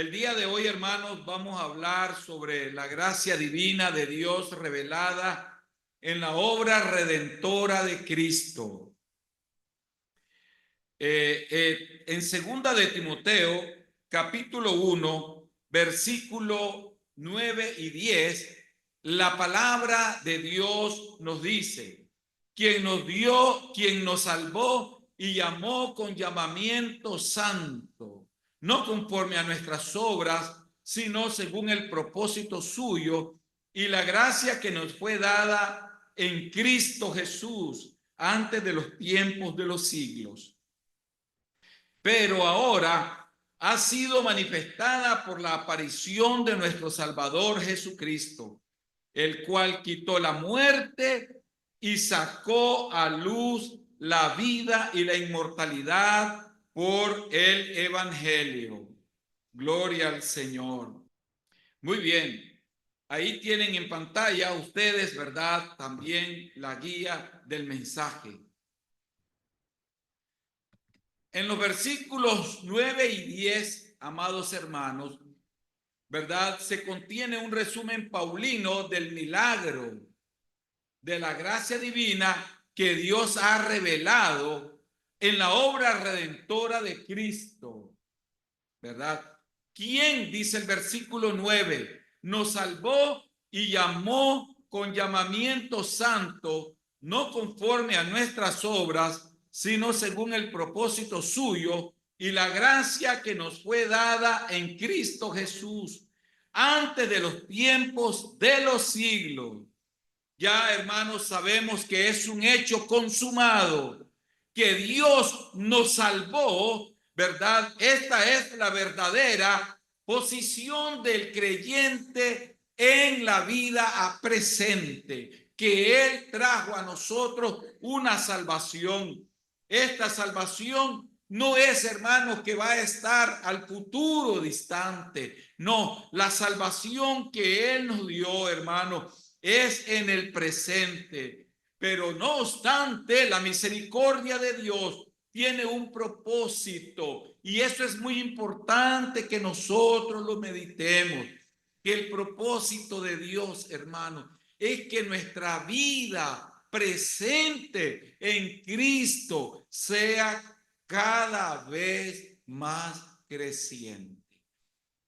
El día de hoy, hermanos, vamos a hablar sobre la gracia divina de Dios revelada en la obra redentora de Cristo. En segunda de Timoteo, capítulo 1, versículo 9 y 10, la palabra de Dios nos dice: quien nos dio, quien nos salvó y llamó con llamamiento santo, no conforme a nuestras obras, sino según el propósito suyo y la gracia que nos fue dada en Cristo Jesús antes de los tiempos de los siglos. Pero ahora ha sido manifestada por la aparición de nuestro Salvador Jesucristo, el cual quitó la muerte y sacó a luz la vida y la inmortalidad por el Evangelio. Gloria al Señor. Muy bien. Ahí tienen en pantalla ustedes, ¿verdad? También la guía del mensaje. En los versículos 9 y 10, amados hermanos, ¿verdad? Se contiene un resumen paulino del milagro, de la gracia divina que Dios ha revelado en la obra redentora de Cristo, ¿verdad? ¿Quién, dice el versículo 9, nos salvó y llamó con llamamiento santo, no conforme a nuestras obras, sino según el propósito suyo y la gracia que nos fue dada en Cristo Jesús antes de los tiempos de los siglos? Ya, hermanos, sabemos que es un hecho consumado, que Dios nos salvó, ¿verdad? Esta es la verdadera posición del creyente en la vida presente, que Él trajo a nosotros una salvación. Esta salvación no es, hermanos, que va a estar al futuro distante. No, la salvación que Él nos dio, hermanos, es en el presente. Pero no obstante, la misericordia de Dios tiene un propósito, y eso es muy importante que nosotros lo meditemos. Que el propósito de Dios, hermano, es que nuestra vida presente en Cristo sea cada vez más creciente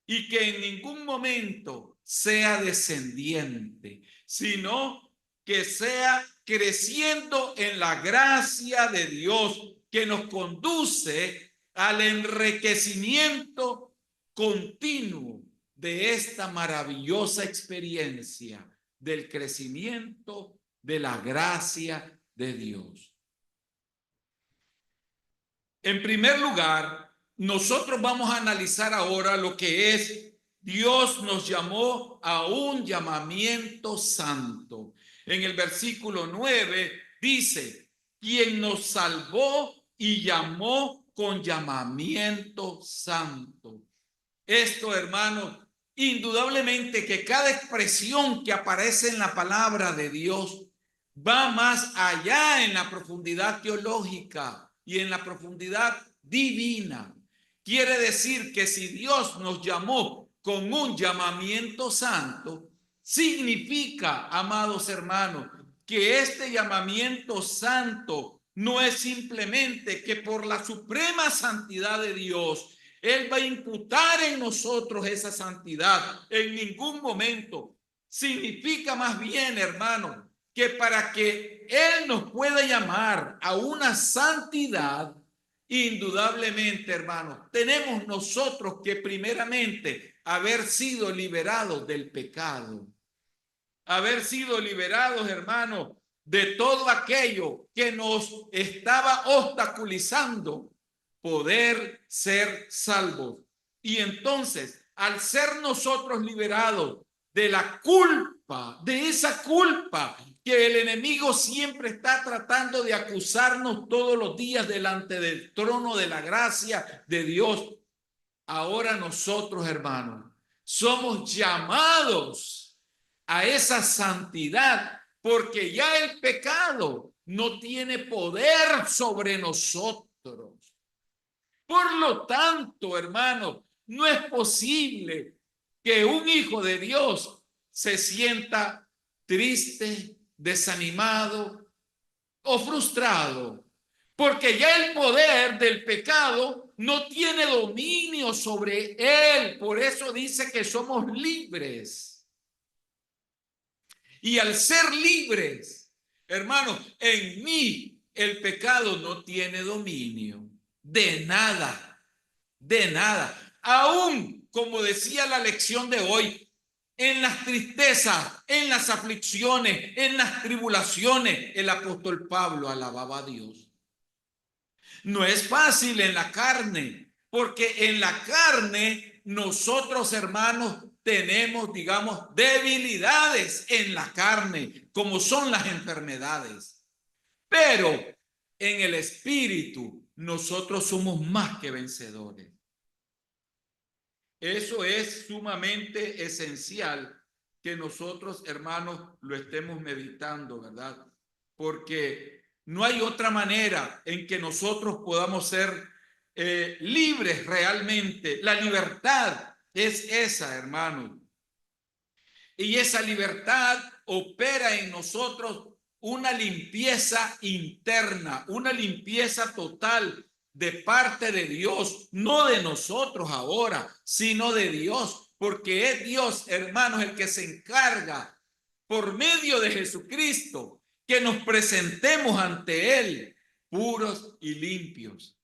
y que en ningún momento sea descendiente, sino que sea creciendo en la gracia de Dios que nos conduce al enriquecimiento continuo de esta maravillosa experiencia del crecimiento de la gracia de Dios. En primer lugar, nosotros vamos a analizar ahora lo que es: Dios nos llamó a un llamamiento santo. En el versículo 9 dice: quien nos salvó y llamó con llamamiento santo. Esto, hermanos, indudablemente que cada expresión que aparece en la palabra de Dios va más allá en la profundidad teológica y en la profundidad divina. Quiere decir que si Dios nos llamó con un llamamiento santo, significa, amados hermanos, que este llamamiento santo no es simplemente que por la suprema santidad de Dios Él va a imputar en nosotros esa santidad. En ningún momento. Significa más bien, hermano, que para que Él nos pueda llamar a una santidad, indudablemente, hermano, tenemos nosotros que primeramente haber sido liberados del pecado. Haber sido liberados, hermano, de todo aquello que nos estaba obstaculizando poder ser salvos. Y entonces, al ser nosotros liberados de la culpa, de esa culpa que el enemigo siempre está tratando de acusarnos todos los días delante del trono de la gracia de Dios, ahora nosotros, hermanos, somos llamados a esa santidad, porque ya el pecado no tiene poder sobre nosotros. Por lo tanto, hermanos, No es posible que un hijo de Dios se sienta triste, desanimado o frustrado, porque ya el poder del pecado no tiene dominio sobre él. Por eso dice que somos libres. Y al ser libres, hermanos, en mí el pecado no tiene dominio de nada, de nada. Aún, como decía la lección de hoy, en las tristezas, en las aflicciones, en las tribulaciones, el apóstol Pablo alababa a Dios. No es fácil en la carne, porque en la carne nosotros, hermanos, tenemos, digamos, debilidades en la carne, como son las enfermedades. Pero en el espíritu nosotros somos más que vencedores. Eso es sumamente esencial que nosotros, hermanos, lo estemos meditando, ¿verdad? Porque no hay otra manera en que nosotros podamos ser libres realmente. La libertad es esa, hermanos. Y esa libertad opera en nosotros una limpieza interna, una limpieza total de parte de Dios, no de nosotros ahora, sino de Dios, porque es Dios, hermanos, el que se encarga por medio de Jesucristo que nos presentemos ante Él puros y limpios,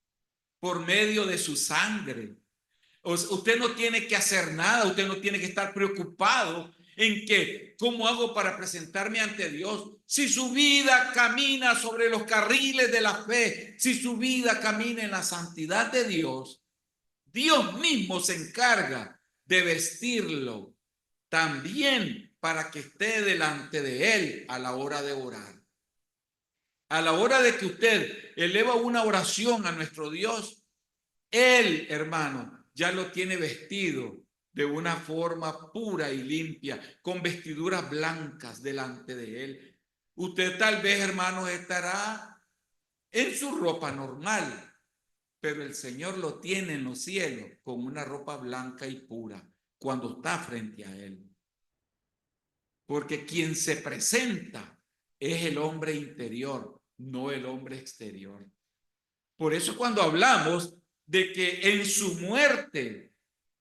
por medio de su sangre. Usted no tiene que hacer nada, usted no tiene que estar preocupado en que, ¿cómo hago para presentarme ante Dios? Si su vida camina sobre los carriles de la fe, si su vida camina en la santidad de Dios, Dios mismo se encarga de vestirlo también para que esté delante de Él a la hora de orar. A la hora de que usted eleva una oración a nuestro Dios, Él, hermano, ya lo tiene vestido de una forma pura y limpia, con vestiduras blancas delante de Él. Usted tal vez, hermanos, estará en su ropa normal, pero el Señor lo tiene en los cielos con una ropa blanca y pura cuando está frente a Él. Porque quien se presenta es el hombre interior, no el hombre exterior. Por eso cuando hablamos de que en su muerte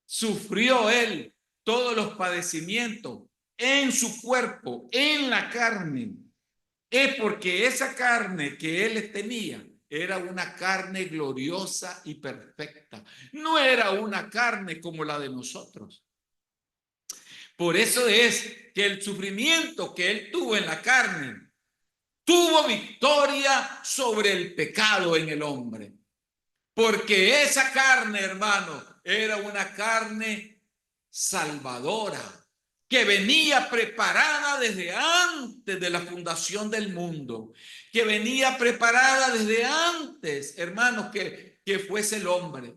sufrió Él todos los padecimientos en su cuerpo, en la carne, es porque esa carne que Él tenía era una carne gloriosa y perfecta. No era una carne como la de nosotros. Por eso es que el sufrimiento que Él tuvo en la carne tuvo victoria sobre el pecado en el hombre. Porque esa carne, hermano, era una carne salvadora que venía preparada desde antes de la fundación del mundo, que venía preparada desde antes, hermanos, que fuese el hombre.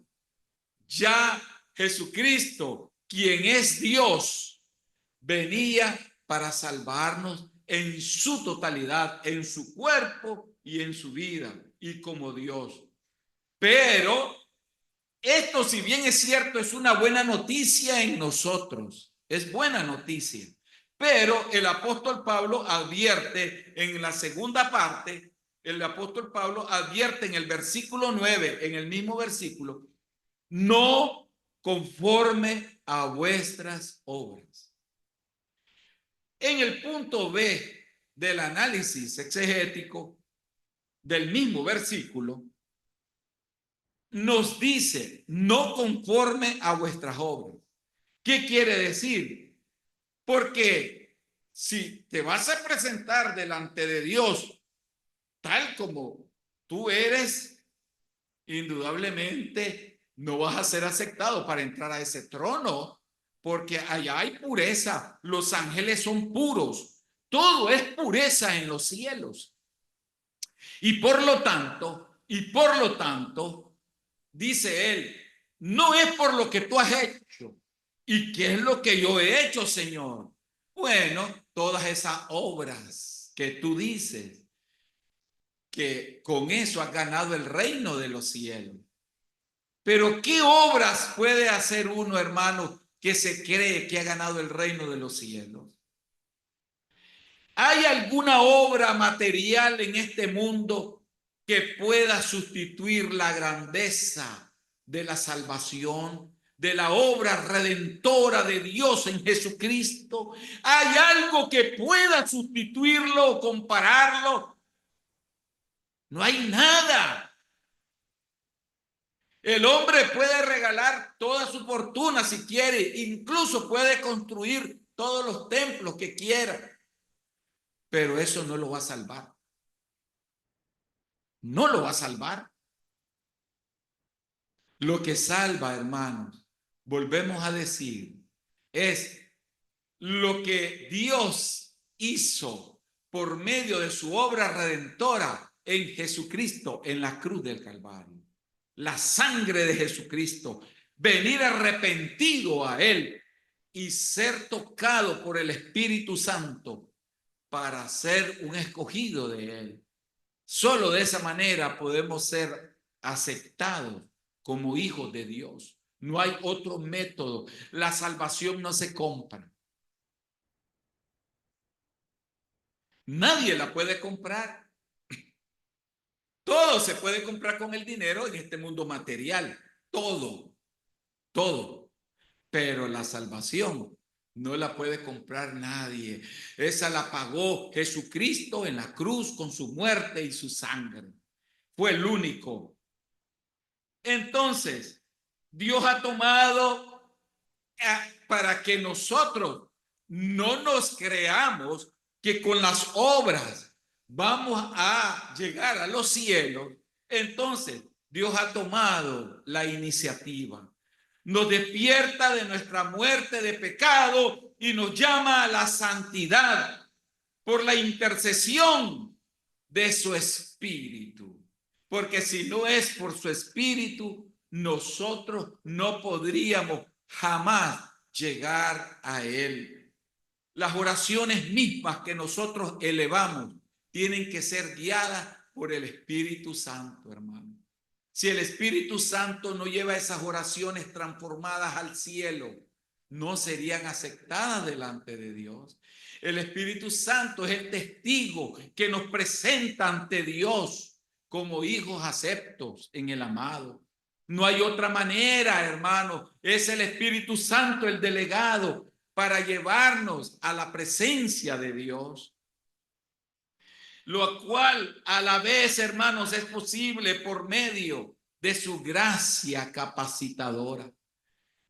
Ya Jesucristo, quien es Dios, venía para salvarnos en su totalidad, en su cuerpo y en su vida, y como Dios. Pero esto, si bien es cierto, es una buena noticia en nosotros, es buena noticia. Pero el apóstol Pablo advierte en la segunda parte, el apóstol Pablo advierte en el versículo 9, en el mismo versículo, no conforme a vuestras obras. En el punto B del análisis exegético del mismo versículo, nos dice, no conforme a vuestras obras. ¿Qué quiere decir? Porque si te vas a presentar delante de Dios tal como tú eres, indudablemente no vas a ser aceptado para entrar a ese trono, porque allá hay pureza, los ángeles son puros, todo es pureza en los cielos. Y por lo tanto, dice él, no es por lo que tú has hecho. ¿Y qué es lo que yo he hecho, Señor? Bueno, todas esas obras que tú dices, que con eso has ganado el reino de los cielos. Pero ¿qué obras puede hacer uno, hermano, que se cree que ha ganado el reino de los cielos? ¿Hay alguna obra material en este mundo que pueda sustituir la grandeza de la salvación, de la obra redentora de Dios en Jesucristo? ¿Hay algo que pueda sustituirlo o compararlo? No hay nada. El hombre puede regalar toda su fortuna si quiere, incluso puede construir todos los templos que quiera, pero eso no lo va a salvar. No lo va a salvar. Lo que salva, hermanos, volvemos a decir, es lo que Dios hizo por medio de su obra redentora en Jesucristo en la cruz del Calvario. La sangre de Jesucristo, venir arrepentido a Él y ser tocado por el Espíritu Santo para ser un escogido de Él. Solo de esa manera podemos ser aceptados como hijos de Dios. No hay otro método. La salvación no se compra. Nadie la puede comprar. Todo se puede comprar con el dinero en este mundo material. Todo, todo. Pero la salvación no la puede comprar nadie. Esa la pagó Jesucristo en la cruz con su muerte y su sangre. Fue el único. Entonces, Dios ha tomado para que nosotros no nos creamos que con las obras vamos a llegar a los cielos. Entonces, Dios ha tomado la iniciativa. Nos despierta de nuestra muerte de pecado y nos llama a la santidad por la intercesión de su Espíritu. Porque si no es por su Espíritu, nosotros no podríamos jamás llegar a Él. Las oraciones mismas que nosotros elevamos tienen que ser guiadas por el Espíritu Santo, hermano. Si el Espíritu Santo no lleva esas oraciones transformadas al cielo, no serían aceptadas delante de Dios. El Espíritu Santo es el testigo que nos presenta ante Dios como hijos aceptos en el amado. No hay otra manera, hermano. Es el Espíritu Santo el delegado para llevarnos a la presencia de Dios. Lo cual a la vez, hermanos, es posible por medio de su gracia capacitadora.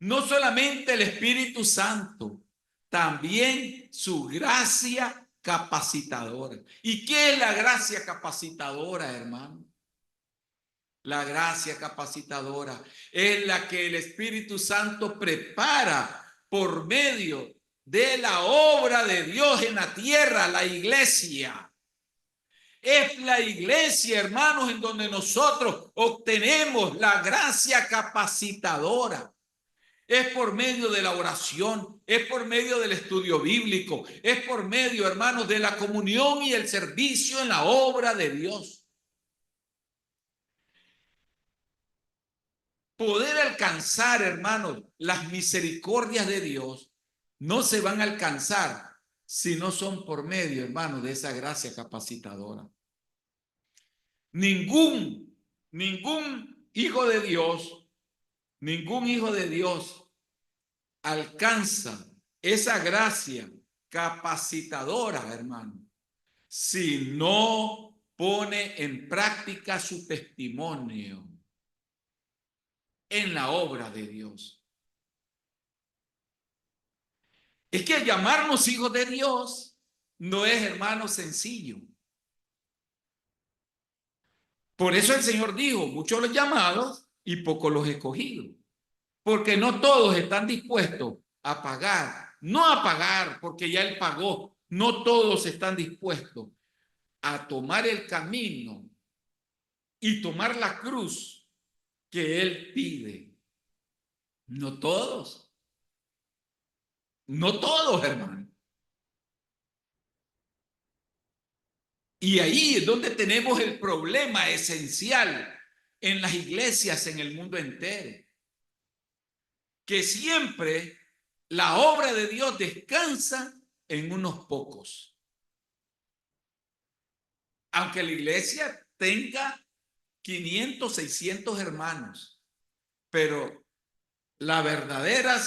No solamente el Espíritu Santo, también su gracia capacitadora. ¿Y qué es la gracia capacitadora, hermano? La gracia capacitadora es la que el Espíritu Santo prepara por medio de la obra de Dios en la tierra, la iglesia. Es la iglesia, hermanos, en donde nosotros obtenemos la gracia capacitadora. Es por medio de la oración, es por medio del estudio bíblico, es por medio, hermanos, de la comunión y el servicio en la obra de Dios. Poder alcanzar, hermanos, las misericordias de Dios no se van a alcanzar si no son por medio, hermanos, de esa gracia capacitadora. Ningún hijo de Dios alcanza esa gracia capacitadora, hermano, si no pone en práctica su testimonio en la obra de Dios. Es que llamarnos hijos de Dios no es, hermano, sencillo. Por eso el Señor dijo, muchos los llamados y pocos los escogidos. Porque no todos están dispuestos a pagar. No a pagar porque ya Él pagó. No todos están dispuestos a tomar el camino y tomar la cruz que Él pide. No todos. No todos, hermano. Y ahí es donde tenemos el problema esencial en las iglesias en el mundo entero. Que siempre la obra de Dios descansa en unos pocos. Aunque la iglesia tenga 500, 600 hermanos, pero la verdadera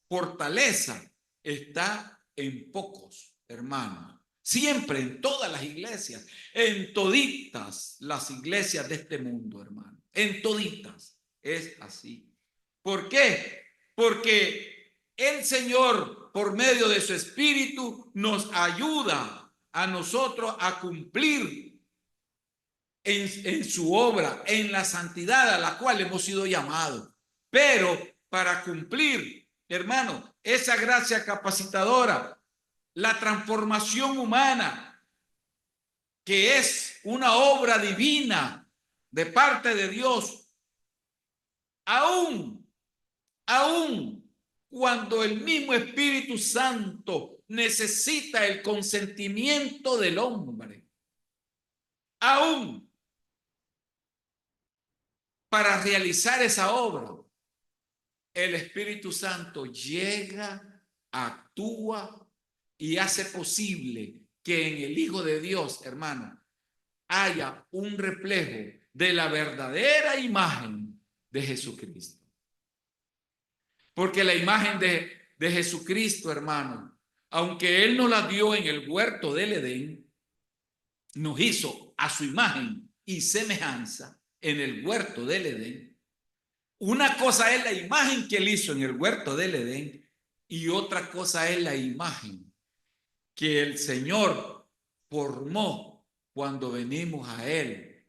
fortaleza está en pocos hermanos. Siempre, en todas las iglesias, en toditas las iglesias de este mundo, hermano. En toditas es así. ¿Por qué? Porque el Señor, por medio de su Espíritu, nos ayuda a nosotros a cumplir en su obra, en la santidad a la cual hemos sido llamados. Pero para cumplir, hermano, esa gracia capacitadora, la transformación humana, que es una obra divina de parte de Dios, aún cuando el mismo Espíritu Santo necesita el consentimiento del hombre, aún para realizar esa obra, el Espíritu Santo llega, actúa y hace posible que en el Hijo de Dios, hermano, haya un reflejo de la verdadera imagen de Jesucristo. Porque la imagen de Jesucristo, hermano, aunque Él nos la dio en el huerto del Edén, nos hizo a su imagen y semejanza en el huerto del Edén. Una cosa es la imagen que Él hizo en el huerto del Edén y otra cosa es la imagen que el Señor formó cuando venimos a Él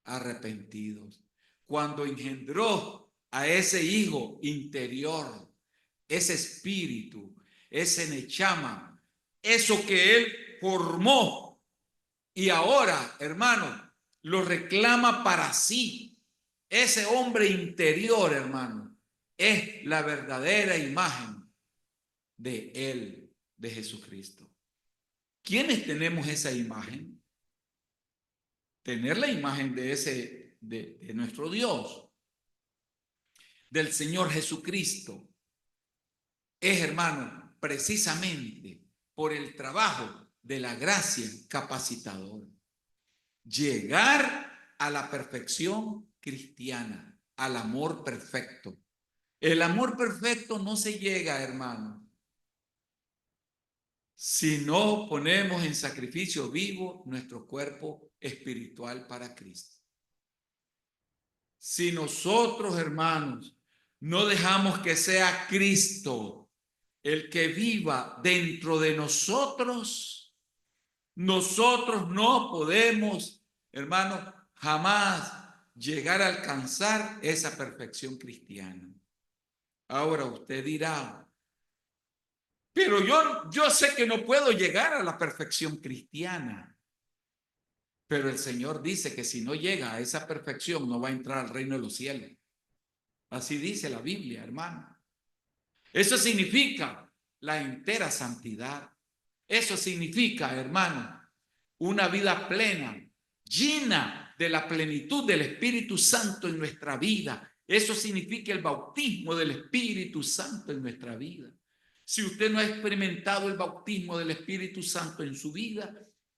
arrepentidos, cuando engendró a ese hijo interior, ese espíritu, ese nechama, eso que Él formó y ahora, hermano, lo reclama para sí. Ese hombre interior, hermano, es la verdadera imagen de Él, de Jesucristo. ¿Quiénes tenemos esa imagen? Tener la imagen de nuestro Dios, del Señor Jesucristo, es, hermano, precisamente por el trabajo de la gracia capacitadora. Llegar a la perfección cristiana, al amor perfecto. El amor perfecto no se llega, hermano, si no ponemos en sacrificio vivo nuestro cuerpo espiritual para Cristo. Si nosotros, hermanos, no dejamos que sea Cristo el que viva dentro de nosotros, nosotros no podemos, hermanos, jamás llegar a alcanzar esa perfección cristiana. Ahora usted dirá, pero yo sé que no puedo llegar a la perfección cristiana. Pero el Señor dice que si no llega a esa perfección no va a entrar al reino de los cielos. Así dice la Biblia, hermano. Eso significa la entera santidad. Eso significa, hermano, una vida plena, llena de la plenitud del Espíritu Santo en nuestra vida. Eso significa el bautismo del Espíritu Santo en nuestra vida. Si usted no ha experimentado el bautismo del Espíritu Santo en su vida,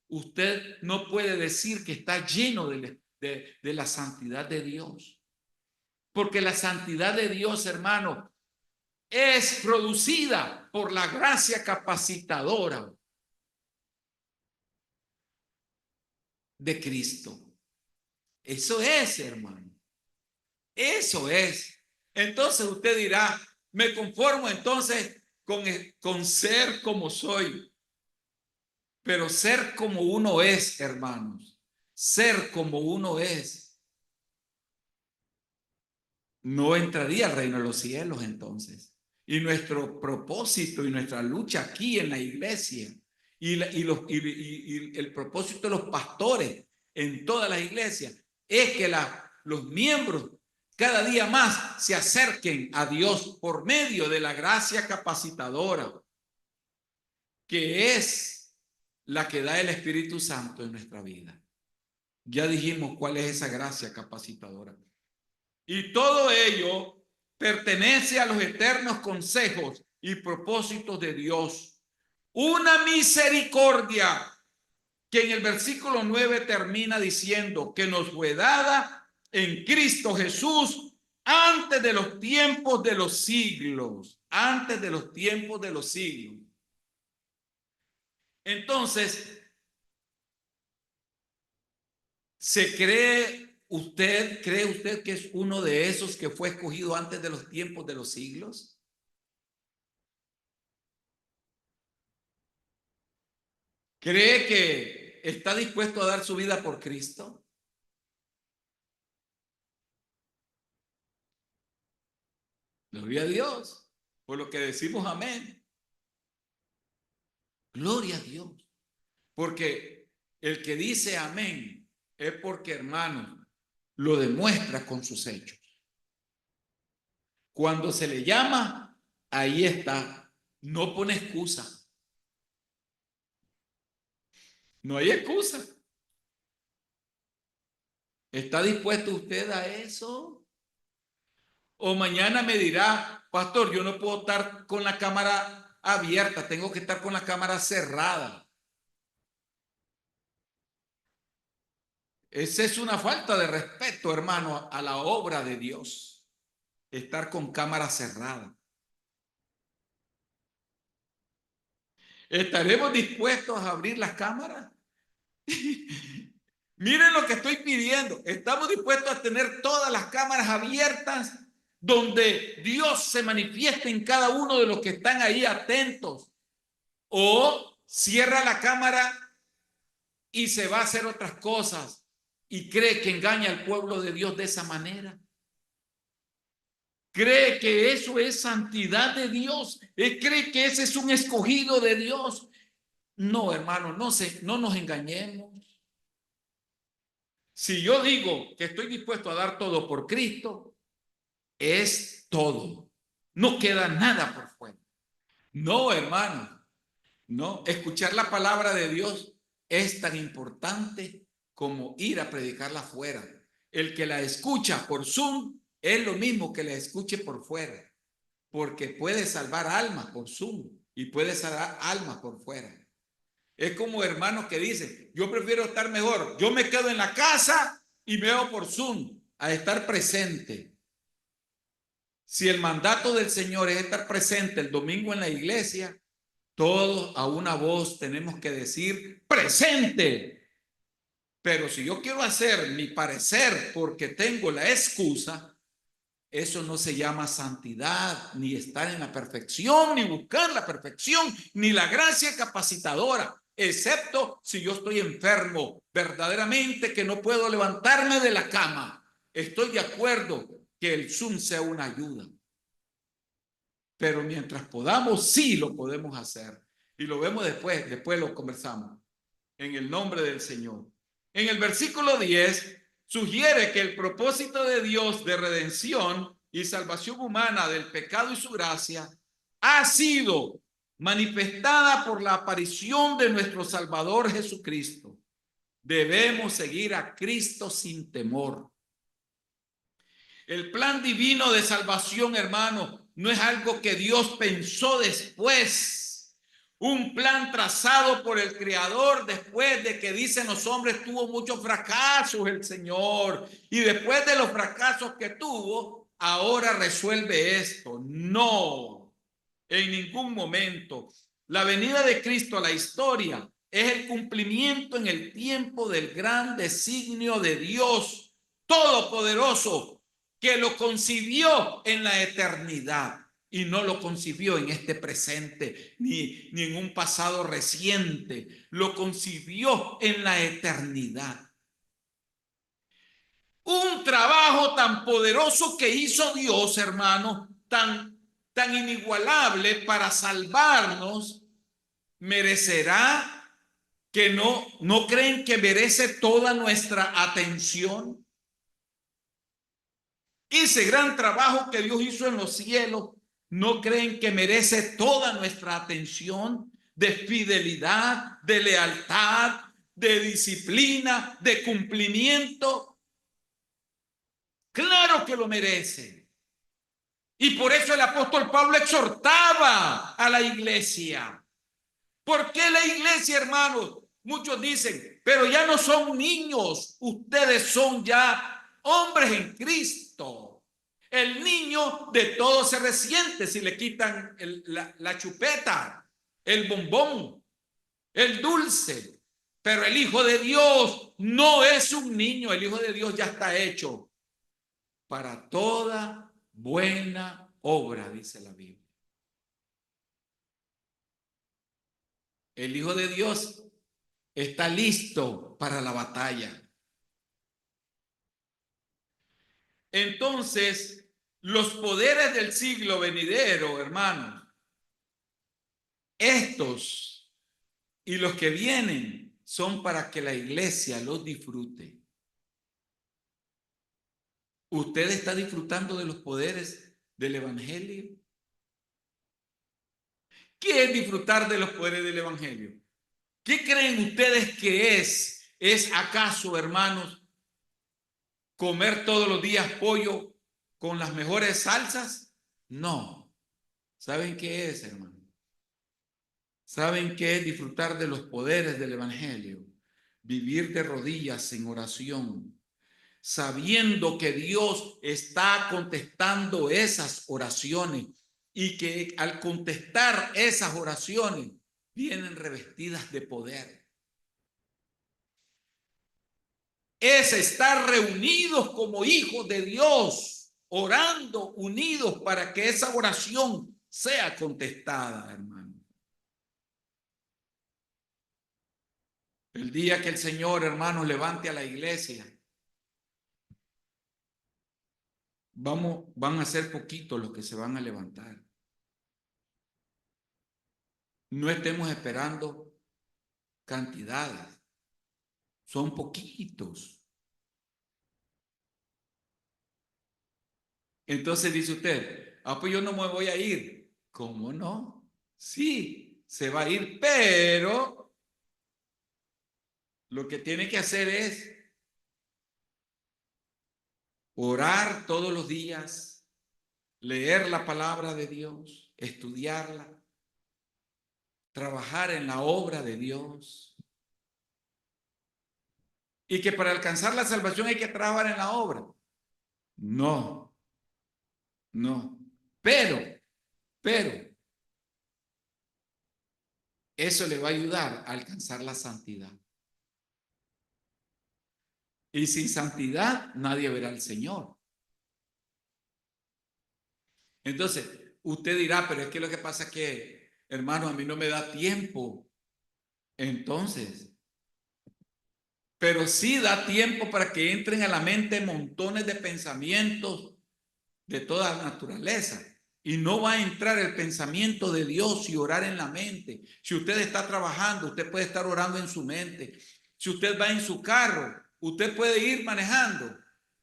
usted no puede decir que está lleno de la santidad de Dios. Porque la santidad de Dios, hermano, es producida por la gracia capacitadora de Cristo. Eso es, hermano. Eso es. Entonces usted dirá, me conformo entonces con ser como soy. Pero ser como uno es, hermanos, ser como uno es, no entraría al reino de los cielos entonces. Y nuestro propósito y nuestra lucha aquí en la iglesia y el propósito de los pastores en todas las iglesias es que los miembros cada día más se acerquen a Dios por medio de la gracia capacitadora, que es la que da el Espíritu Santo en nuestra vida. Ya dijimos cuál es esa gracia capacitadora. Y todo ello pertenece a los eternos consejos y propósitos de Dios. Una misericordia que en el versículo 9 termina diciendo que nos fue dada en Cristo Jesús antes de los tiempos de los siglos. Antes de los tiempos de los siglos. Entonces, ¿cree usted que es uno de esos que fue escogido antes de los tiempos de los siglos? ¿Cree que está dispuesto a dar su vida por Cristo? Gloria a Dios, por lo que decimos amén. Gloria a Dios, porque el que dice amén es porque, hermano, lo demuestra con sus hechos. Cuando se le llama, ahí está, no pone excusa. No hay excusa. ¿Está dispuesto usted a eso? O mañana me dirá, pastor, yo no puedo estar con la cámara abierta, tengo que estar con la cámara cerrada. Esa es una falta de respeto, hermano, a la obra de Dios. Estar con cámara cerrada. ¿Estaremos dispuestos a abrir las cámaras? Miren lo que estoy pidiendo. Estamos dispuestos a tener todas las cámaras abiertas donde Dios se manifieste en cada uno de los que están ahí atentos. O cierra la cámara y se va a hacer otras cosas y cree que engaña al pueblo de Dios de esa manera. Cree que eso es santidad de Dios. Cree que ese es un escogido de Dios. No, hermano, no nos engañemos. Si yo digo que estoy dispuesto a dar todo por Cristo, es todo. No queda nada por fuera. No, hermano, no. Escuchar la palabra de Dios es tan importante como ir a predicarla afuera. El que la escucha por Zoom es lo mismo que la escuche por fuera, porque puede salvar almas por Zoom y puede salvar almas por fuera. Es como hermanos que dicen, yo prefiero estar mejor, yo me quedo en la casa y me veo por Zoom a estar presente. Si el mandato del Señor es estar presente el domingo en la iglesia, todos a una voz tenemos que decir presente. Pero si yo quiero hacer mi parecer porque tengo la excusa, eso no se llama santidad, ni estar en la perfección, ni buscar la perfección, ni la gracia capacitadora, excepto si yo estoy enfermo, verdaderamente que no puedo levantarme de la cama. Estoy de acuerdo que el Zoom sea una ayuda. Pero mientras podamos, sí lo podemos hacer. Y lo vemos después lo conversamos. En el nombre del Señor. En el versículo 10 sugiere que el propósito de Dios de redención y salvación humana del pecado y su gracia ha sido manifestada por la aparición de nuestro Salvador Jesucristo. Debemos seguir a Cristo sin temor. El plan divino de salvación, hermano, no es algo que Dios pensó después. Un plan trazado por el Creador después de que, dicen los hombres, tuvo muchos fracasos el Señor. Y después de los fracasos que tuvo, ahora resuelve esto. No, en ningún momento. La venida de Cristo a la historia es el cumplimiento en el tiempo del gran designio de Dios Todopoderoso, que lo concibió en la eternidad y no lo concibió en este presente ni en un pasado reciente, lo concibió en la eternidad. Un trabajo tan poderoso que hizo Dios, hermano, tan inigualable para salvarnos, merecerá que no creen que merece toda nuestra atención. Ese gran trabajo que Dios hizo en los cielos, ¿no creen que merece toda nuestra atención de fidelidad, de lealtad, de disciplina, de cumplimiento. Claro que lo merece. Y por eso el apóstol Pablo exhortaba a la iglesia. ¿Por qué la iglesia, hermanos? Muchos dicen, pero ya no son niños, ustedes son ya hombres en Cristo. El niño de todo se resiente si le quitan la chupeta, el bombón, el dulce. Pero el Hijo de Dios no es un niño, el Hijo de Dios ya está hecho para toda buena obra, dice la Biblia. El Hijo de Dios está listo para la batalla. Entonces, los poderes del siglo venidero, hermanos, estos y los que vienen son para que la iglesia los disfrute. ¿Usted está disfrutando de los poderes del evangelio? ¿Qué es disfrutar de los poderes del evangelio? ¿Qué creen ustedes que es? ¿Es acaso, hermanos, comer todos los días pollo con las mejores salsas? No. ¿Saben qué es, hermano? ¿Saben qué es disfrutar de los poderes del evangelio? Vivir de rodillas en oración, sabiendo que Dios está contestando esas oraciones y que al contestar esas oraciones vienen revestidas de poder. Es estar reunidos como hijos de Dios, orando unidos para que esa oración sea contestada, hermano. El día que el Señor, hermanos, levante a la iglesia, van a ser poquitos los que se van a levantar. No estemos esperando cantidades, son poquitos. Entonces dice usted, pues yo no me voy a ir. ¿Cómo no? Sí, se va a ir, pero lo que tiene que hacer es orar todos los días, leer la palabra de Dios, estudiarla, trabajar en la obra de Dios. Y que para alcanzar la salvación hay que trabajar en la obra. No, pero eso le va a ayudar a alcanzar la santidad. Y sin santidad nadie verá al Señor. Entonces, usted dirá, pero es que lo que pasa es que, hermano, a mí no me da tiempo. Entonces, pero sí da tiempo para que entren a la mente montones de pensamientos de toda naturaleza. Y no va a entrar el pensamiento de Dios y orar en la mente. Si usted está trabajando, usted puede estar orando en su mente. Si usted va en su carro, usted puede ir manejando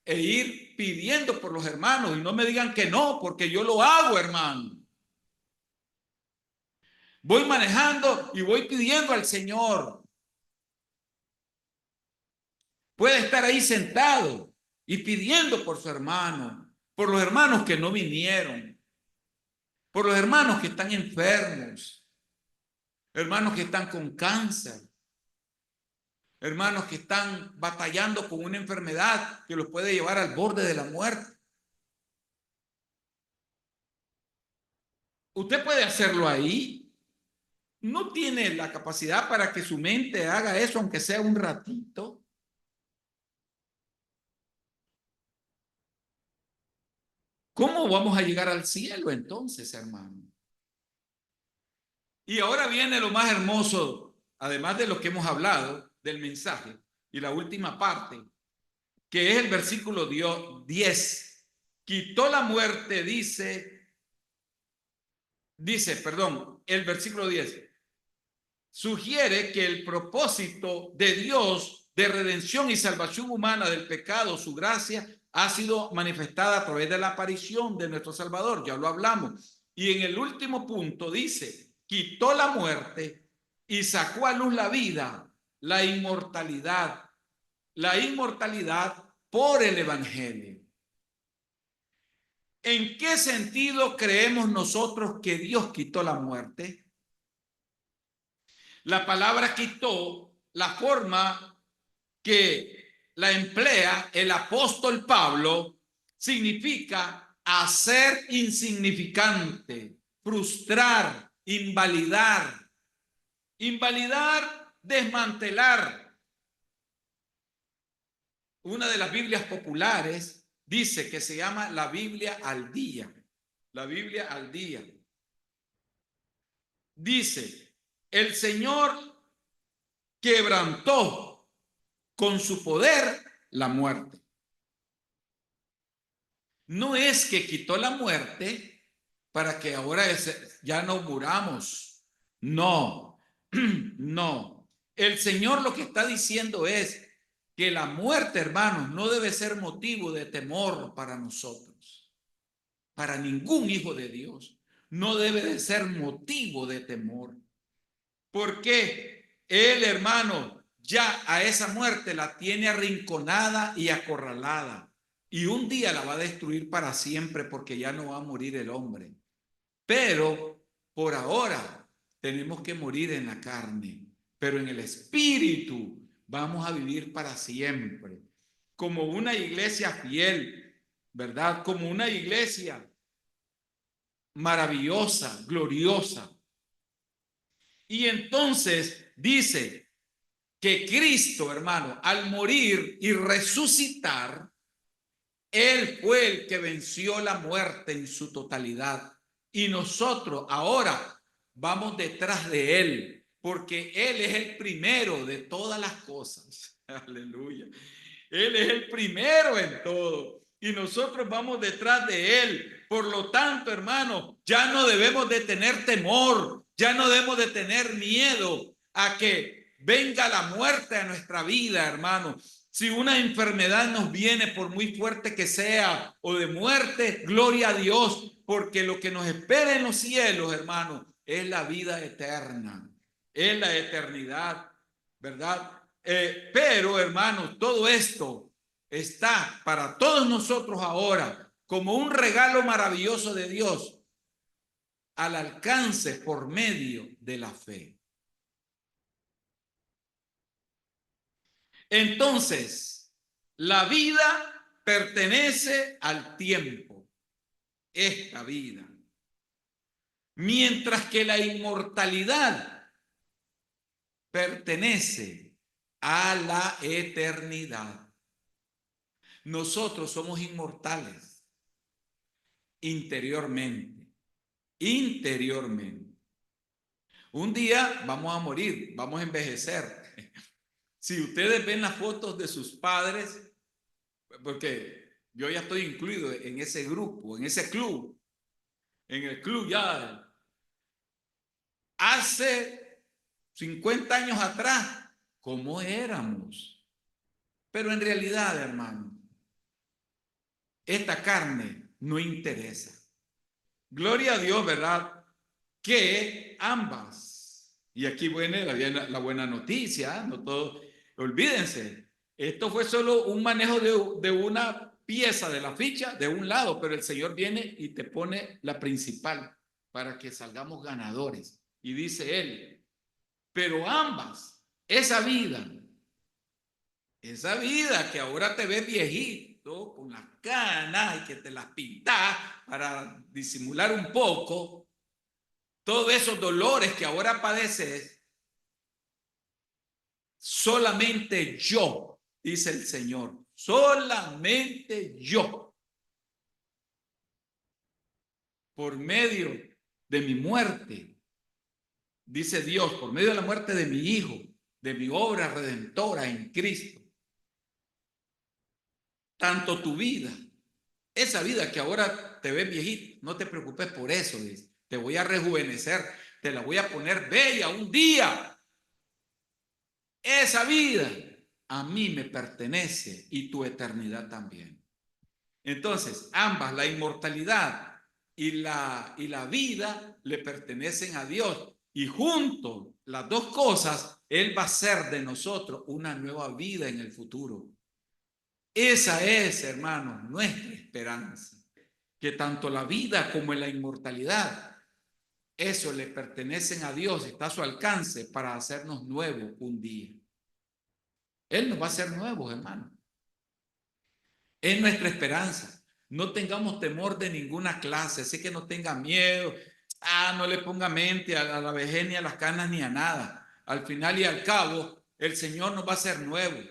e ir pidiendo por los hermanos. Y no me digan que no, porque yo lo hago, hermano. Voy manejando y voy pidiendo al Señor. Puede estar ahí sentado y pidiendo por su hermano, por los hermanos que no vinieron, por los hermanos que están enfermos, hermanos que están con cáncer, hermanos que están batallando con una enfermedad que los puede llevar al borde de la muerte. Usted puede hacerlo ahí. No tiene la capacidad para que su mente haga eso, aunque sea un ratito. ¿Cómo vamos a llegar al cielo entonces, hermano? Y ahora viene lo más hermoso, además de lo que hemos hablado del mensaje, y la última parte, que es el versículo 10. Quitó la muerte, el versículo 10 sugiere que el propósito de Dios de redención y salvación humana del pecado, su gracia, ha sido manifestada a través de la aparición de nuestro Salvador. Ya lo hablamos. Y en el último punto dice, quitó la muerte y sacó a luz la vida la inmortalidad. La inmortalidad por el Evangelio. ¿En qué sentido creemos nosotros que Dios quitó la muerte? La palabra quitó, la forma que la emplea el apóstol Pablo, significa hacer insignificante, frustrar, invalidar. Invalidar, desmantelar. Una de las Biblias populares dice que se llama la Biblia al día. La Biblia al día. Dice, el Señor quebrantó con su poder la muerte. No es que quitó la muerte para que ahora ya no muramos. No, no. El Señor lo que está diciendo es que la muerte, hermanos, no debe ser motivo de temor para nosotros. Para ningún hijo de Dios. No debe de ser motivo de temor. Porque Él, hermano, ya a esa muerte la tiene arrinconada y acorralada. Y un día la va a destruir para siempre porque ya no va a morir el hombre. Pero por ahora tenemos que morir en la carne. Pero en el espíritu vamos a vivir para siempre. Como una iglesia fiel, ¿verdad? Como una iglesia maravillosa, gloriosa. Y entonces dice que Cristo, hermano, al morir y resucitar, Él fue el que venció la muerte en su totalidad. Y nosotros ahora vamos detrás de Él, porque Él es el primero de todas las cosas. Aleluya. Él es el primero en todo. Y nosotros vamos detrás de Él. Por lo tanto, hermano, ya no debemos de tener temor, ya no debemos de tener miedo a que venga la muerte a nuestra vida, hermano. Si una enfermedad nos viene, por muy fuerte que sea, o de muerte, gloria a Dios, porque lo que nos espera en los cielos, hermano, es la vida eterna, es la eternidad, ¿verdad? Pero, hermanos, todo esto está para todos nosotros ahora como un regalo maravilloso de Dios al alcance por medio de la fe. Entonces, la vida pertenece al tiempo, esta vida, mientras que la inmortalidad pertenece a la eternidad. Nosotros somos inmortales interiormente, interiormente. Un día vamos a morir, vamos a envejecer. Si ustedes ven las fotos de sus padres, porque yo ya estoy incluido en ese grupo, en ese club, en el club ya hace 50 años atrás, ¿cómo éramos? Pero en realidad, hermano, esta carne no interesa. Gloria a Dios, ¿verdad? Que ambas, y aquí viene la buena noticia, no todo, olvídense, esto fue solo un manejo de una pieza de la ficha de un lado, pero el Señor viene y te pone la principal para que salgamos ganadores. Y dice Él, pero ambas, esa vida que ahora te ves viejito, con las canas y que te las pintas para disimular un poco, todos esos dolores que ahora padeces, solamente yo, dice el Señor, solamente yo, por medio de mi muerte, dice Dios, por medio de la muerte de mi Hijo, de mi obra redentora en Cristo, tanto tu vida, esa vida que ahora te ves viejito, no te preocupes por eso, dice, te voy a rejuvenecer, te la voy a poner bella un día. Esa vida a mí me pertenece y tu eternidad también. Entonces, ambas, la inmortalidad y la vida, le pertenecen a Dios. Y juntos, las dos cosas Él va a hacer de nosotros una nueva vida en el futuro. Esa es, hermanos, nuestra esperanza. Que tanto la vida como la inmortalidad, eso le pertenecen a Dios, está a su alcance para hacernos nuevos un día. Él nos va a hacer nuevos, hermanos. Es nuestra esperanza. No tengamos temor de ninguna clase, así que no tenga miedo. No le ponga mente a la vejez ni a las canas ni a nada. Al final y al cabo, el Señor nos va a hacer nuevos.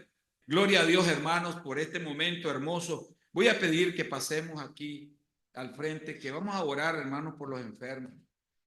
Gloria a Dios, hermanos, por este momento hermoso. Voy a pedir que pasemos aquí al frente, que vamos a orar, hermanos, por los enfermos.